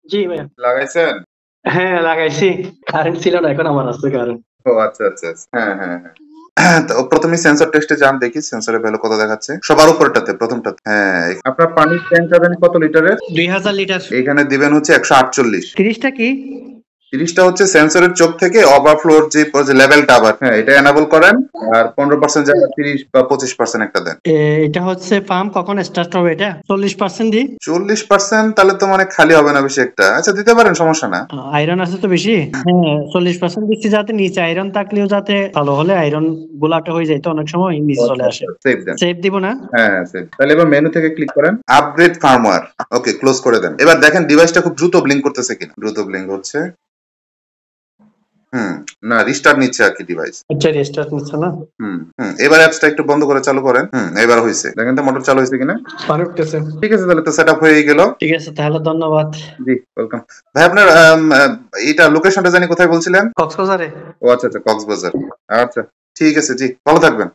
জি ভাইয়া। লাগাইছেন? হ্যাঁ, লাগাইছি। কারেন্ট ছিল না, এখন আমার আছে কারেন্ট। ও আচ্ছা, আচ্ছা, আচ্ছা। হ্যাঁ, হ্যাঁ, হ্যাঁ। তো ১ম এই সেন্সর টেস্টে যান দেখি সেন্সরের ভ্যালু কত দেখাচ্ছে। সবার উপরেরটাতে ১ম টাতে। হ্যাঁ, আপনার পানির ট্যাঙ্ক যাবেন কত লিটারের? ২০০০ লিটার। এইখানে দিবেন হচ্ছে ১৪৮। ৩০ টা কি? ৩০ টা হচ্ছে সেন্সরের চোখ থেকে ওভারফ্লোর যে লেভেলটা আবার হ্যাঁ, এটা এনাবল করেন। আর ১৫% জায়গায় ৩০ বা ২৫% একটা দেন। এটা হচ্ছে পাম্প কখন স্টার্ট হবে এটা? ৪০% দিই। ৪০% তাহলে তো মানে খালি হবে না বেশি একটা। আচ্ছা দিতে পারেন সমস্যা না। আয়রন আছে তো বেশি। হ্যাঁ, ৪০% দিচ্ছি যাতে নিচে আয়রন থাকলেও যাতে ভালো হলে আয়রন গোলাটা হয়ে যায় তো অনেক সময় নিচে চলে আচ্ছা, আসে। আচ্ছা, সেভ দেন। সেভ দিব না? হ্যাঁ, সেভ। তাহলে এবার মেনু থেকে ক্লিক করেন। Upgrade firmware. ওকে, ক্লোজ করে দেন। এবার দেখেন ডিভাইসটা খুব দ্রুত ব্লিঙ্ক করতেছে কিনা। দ্রুত ব্লিঙ্ক হচ্ছে। হুম, না রিস্টার্ট নিচ্ছে আরকি ডিভাইস। আচ্ছা, রেস্টার্ট নিচ্ছে না? এবার অ্যাপসটা একটু বন্ধ করে চালু করেন। এবার হইছে। দেখেন তো মোটর চালু হইছে কিনা? পানি উঠতেছে। ঠিক আছে তাহলে তো সেটআপ হয়েই গেল। ঠিক আছে, তাহলে ধন্যবাদ। জি, ওয়েলকাম। ভাই আপনার এইটা লোকেশনটা জানি কোথায় বলছিলেন? কক্সবাজারে। ও আচ্ছা, আচ্ছা কক্সবাজার। আচ্ছা, ঠিক আছে জি, ভালো থাকবেন।